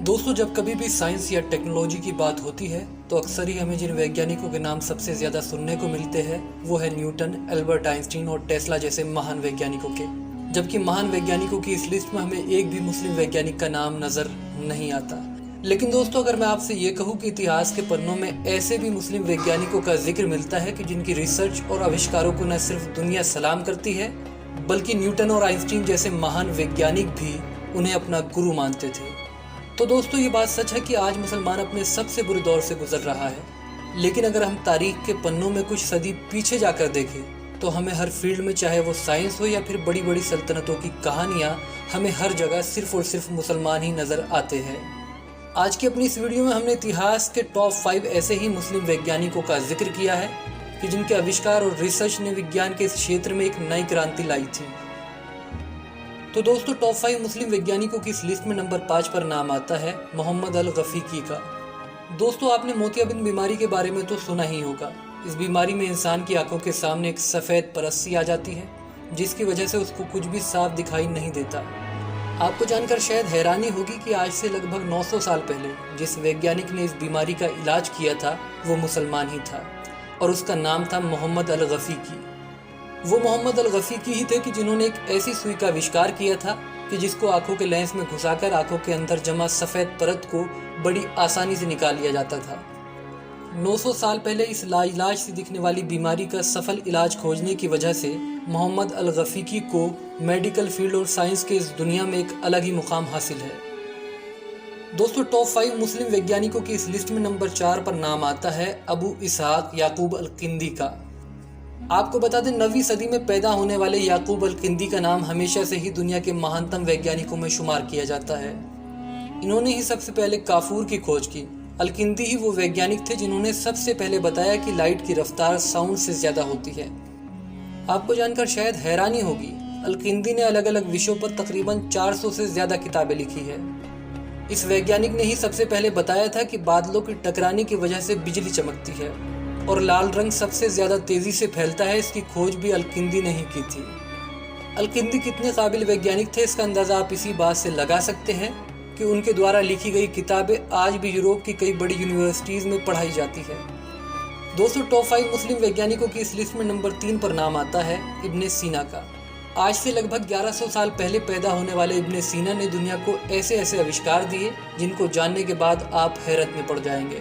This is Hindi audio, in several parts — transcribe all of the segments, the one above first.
दोस्तों, जब कभी भी साइंस या टेक्नोलॉजी की बात होती है तो अक्सर ही हमें जिन वैज्ञानिकों के नाम सबसे ज़्यादा सुनने को मिलते हैं वो है न्यूटन, एल्बर्ट आइंस्टीन और टेस्ला जैसे महान वैज्ञानिकों के। जबकि महान वैज्ञानिकों की इस लिस्ट में हमें एक भी मुस्लिम वैज्ञानिक का नाम नज़र नहीं आता। लेकिन दोस्तों, अगर मैं आपसे ये कहूँ कि इतिहास के पन्नों में ऐसे भी मुस्लिम वैज्ञानिकों का जिक्र मिलता है कि जिनकी रिसर्च और आविष्कारों को न सिर्फ दुनिया सलाम करती है बल्कि न्यूटन और आइंस्टीन जैसे महान वैज्ञानिक भी उन्हें अपना गुरु मानते थे। तो दोस्तों, ये बात सच है कि आज मुसलमान अपने सबसे बुरे दौर से गुजर रहा है। लेकिन अगर हम तारीख के पन्नों में कुछ सदी पीछे जाकर देखें तो हमें हर फील्ड में, चाहे वो साइंस हो या फिर बड़ी बड़ी सल्तनतों की कहानियाँ, हमें हर जगह सिर्फ और सिर्फ मुसलमान ही नज़र आते हैं। आज की अपनी इस वीडियो में हमने इतिहास के टॉप 5 ऐसे ही मुस्लिम वैज्ञानिकों का जिक्र किया है कि जिनके आविष्कार और रिसर्च ने विज्ञान के इस क्षेत्र में एक नई क्रांति लाई थी। तो दोस्तों, टॉप 5 मुस्लिम वैज्ञानिकों की इस लिस्ट में नंबर 5 पर नाम आता है मोहम्मद अल गफीकी का। दोस्तों, आपने मोतियाबिंद बीमारी के बारे में तो सुना ही होगा। इस बीमारी में इंसान की आंखों के सामने एक सफ़ेद परत सी आ जाती है जिसकी वजह से उसको कुछ भी साफ दिखाई नहीं देता। आपको जानकर शायद हैरानी होगी कि आज से लगभग 900 साल पहले जिस वैज्ञानिक ने इस बीमारी का इलाज किया था वो मुसलमान ही था और उसका नाम था मोहम्मद अल गफीकी। वो मोहम्मद अल गफीकी ही थे कि जिन्होंने एक ऐसी सुई का आविष्कार किया था कि जिसको आंखों के लेंस में घुसाकर आंखों के अंदर जमा सफ़ेद परत को बड़ी आसानी से निकाल लिया जाता था। 900 साल पहले इस लाइलाज से दिखने वाली बीमारी का सफल इलाज खोजने की वजह से मोहम्मद अल गफीकी को मेडिकल फील्ड और साइंस के इस दुनिया में एक अलग ही मुकाम हासिल है। दोस्तों, टॉप 5 मुस्लिम वैज्ञानिकों की इस लिस्ट में नंबर 4 पर नाम आता है अबू इसहाक याकूब अल किंदी का। आपको बता दें, 9वीं सदी में पैदा होने वाले याकूब अल किंदी का नाम हमेशा से ही दुनिया के महानतम वैज्ञानिकों में शुमार किया जाता है। इन्होंने ही सबसे पहले काफूर की खोज की। अल किंदी ही वो वैज्ञानिक थे जिन्होंने सबसे पहले बताया कि लाइट की रफ्तार साउंड से ज़्यादा होती है। आपको जानकर शायद हैरानी होगी, अल किंदी ने अलग अलग विषयों पर तकरीबन 400 से ज़्यादा किताबें लिखी है। इस वैज्ञानिक ने ही सबसे पहले बताया था कि बादलों की टकराने की वजह से बिजली चमकती है और लाल रंग सबसे ज़्यादा तेज़ी से फैलता है। इसकी खोज भी अल किंदी ने ही की थी। अल किंदी कितने काबिल वैज्ञानिक थे इसका अंदाज़ा आप इसी बात से लगा सकते हैं कि उनके द्वारा लिखी गई किताबें आज भी यूरोप की कई बड़ी यूनिवर्सिटीज़ में पढ़ाई जाती है। दोस्तों, टॉप 5 मुस्लिम वैज्ञानिकों की इस लिस्ट में नंबर 3 पर नाम आता है इब्ने सीना का। आज से लगभग 1100 साल पहले पैदा होने वाले इब्ने सीना ने दुनिया को ऐसे ऐसे आविष्कार दिए जिनको जानने के बाद आप हैरत में पड़ जाएंगे।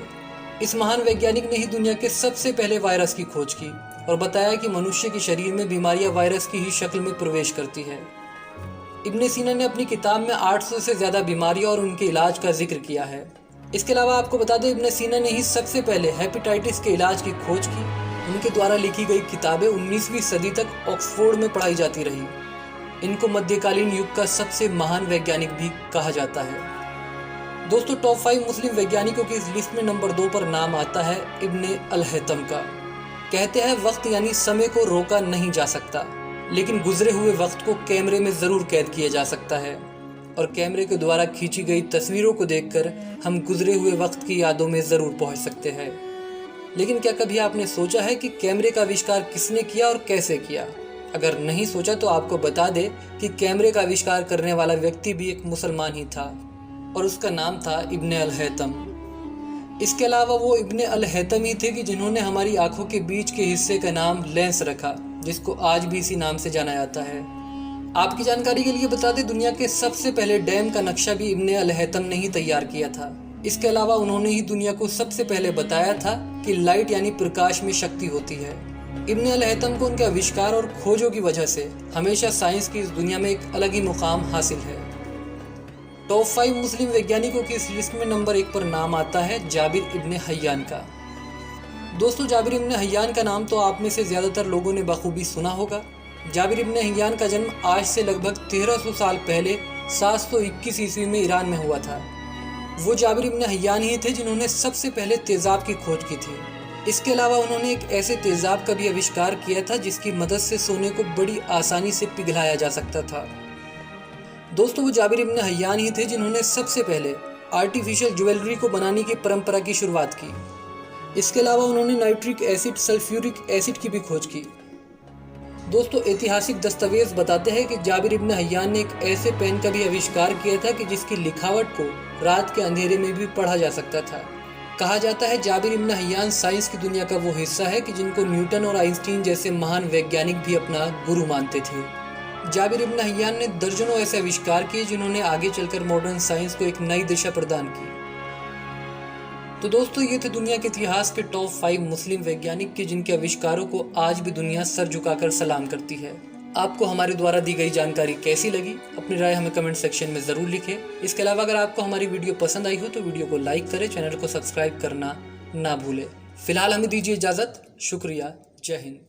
इस महान वैज्ञानिक ने ही दुनिया के सबसे पहले वायरस की खोज की और बताया कि मनुष्य के शरीर में बीमारियां वायरस की ही शक्ल में प्रवेश करती है। इब्ने सीना ने अपनी किताब में 800 से ज़्यादा बीमारियां और उनके इलाज का जिक्र किया है। इसके अलावा आपको बता दें, इब्ने सीना ने ही सबसे पहले हेपेटाइटिस के इलाज की खोज की। उनके द्वारा लिखी गई किताबें 19वीं सदी तक ऑक्सफोर्ड में पढ़ाई जाती रही। इनको मध्यकालीन युग का सबसे महान वैज्ञानिक भी कहा जाता है। दोस्तों, टॉप 5 मुस्लिम वैज्ञानिकों की इस लिस्ट में नंबर 2 पर नाम आता है इब्ने अल हैतम का। कहते हैं, वक्त यानी समय को रोका नहीं जा सकता, लेकिन गुजरे हुए वक्त को कैमरे में ज़रूर कैद किया जा सकता है और कैमरे के द्वारा खींची गई तस्वीरों को देखकर हम गुजरे हुए वक्त की यादों में ज़रूर पहुंच सकते हैं। लेकिन क्या कभी आपने सोचा है कि कैमरे का आविष्कार किसने किया और कैसे किया? अगर नहीं सोचा तो आपको बता दें कि कैमरे का आविष्कार करने वाला व्यक्ति भी एक मुसलमान ही था और उसका नाम था इब्ने अल हैतम। इसके अलावा वो इब्ने अल हैतम ही थे कि जिन्होंने हमारी आंखों के बीच के हिस्से का नाम लेंस रखा, जिसको आज भी इसी नाम से जाना जाता है। आपकी जानकारी के लिए बता दें, दुनिया के सबसे पहले डैम का नक्शा भी इब्ने अल हैतम ने ही तैयार किया था। इसके अलावा उन्होंने ही दुनिया को सबसे पहले बताया था कि लाइट यानी प्रकाश में शक्ति होती है। इब्ने अल हैतम को उनके आविष्कार और खोजों की वजह से हमेशा साइंस की इस दुनिया में एक अलग ही मुकाम हासिल है। टॉप 5 मुस्लिम वैज्ञानिकों की इस लिस्ट में नंबर 1 पर नाम आता है जाबिर इब्ने हय्यान का। दोस्तों, जाबिर इब्ने हय्यान का नाम तो आप में से ज़्यादातर लोगों ने बखूबी सुना होगा। जाबिर इब्ने हय्यान का जन्म आज से लगभग 1300 साल पहले 721 ईस्वी में ईरान में हुआ था। वो जाबिर इब्ने हय्यान ही थे जिन्होंने सबसे पहले तेज़ाब की खोज की थी। इसके अलावा उन्होंने एक ऐसे तेज़ाब का भी आविष्कार किया था जिसकी मदद से सोने को बड़ी आसानी से पिघलाया जा सकता था। दोस्तों, वो जाबिर इब्ने हय्यान ही थे जिन्होंने सबसे पहले आर्टिफिशियल ज्वेलरी को बनाने की परंपरा की शुरुआत की। इसके अलावा उन्होंने नाइट्रिक एसिड, सल्फ्यूरिक एसिड की भी खोज की। दोस्तों, ऐतिहासिक दस्तावेज बताते हैं कि जाबिर इब्न हय्यान ने एक ऐसे पेन का भी आविष्कार किया था कि जिसकी लिखावट को रात के अंधेरे में भी पढ़ा जा सकता था। कहा जाता है जाबिर इब्न हय्यान साइंस की दुनिया का वो हिस्सा है कि जिनको न्यूटन और आइंस्टीन जैसे महान वैज्ञानिक भी अपना गुरु मानते थे। जाबिर इब्न हय्यान ने दर्जनों ऐसे आविष्कार किए जिन्होंने आगे चलकर मॉडर्न साइंस को एक नई दिशा प्रदान की। तो दोस्तों, ये थे दुनिया के इतिहास के टॉप 5 मुस्लिम वैज्ञानिक के जिनके आविष्कारों को आज भी दुनिया सर झुकाकर सलाम करती है। आपको हमारे द्वारा दी गई जानकारी कैसी लगी? अपनी राय हमें कमेंट सेक्शन में ज़रूर लिखें। इसके अलावा अगर आपको हमारी वीडियो पसंद आई हो तो वीडियो को लाइक करें, चैनल को सब्सक्राइब करना ना भूलें। फिलहाल हमें दीजिए इजाज़त। शुक्रिया। जय हिंद।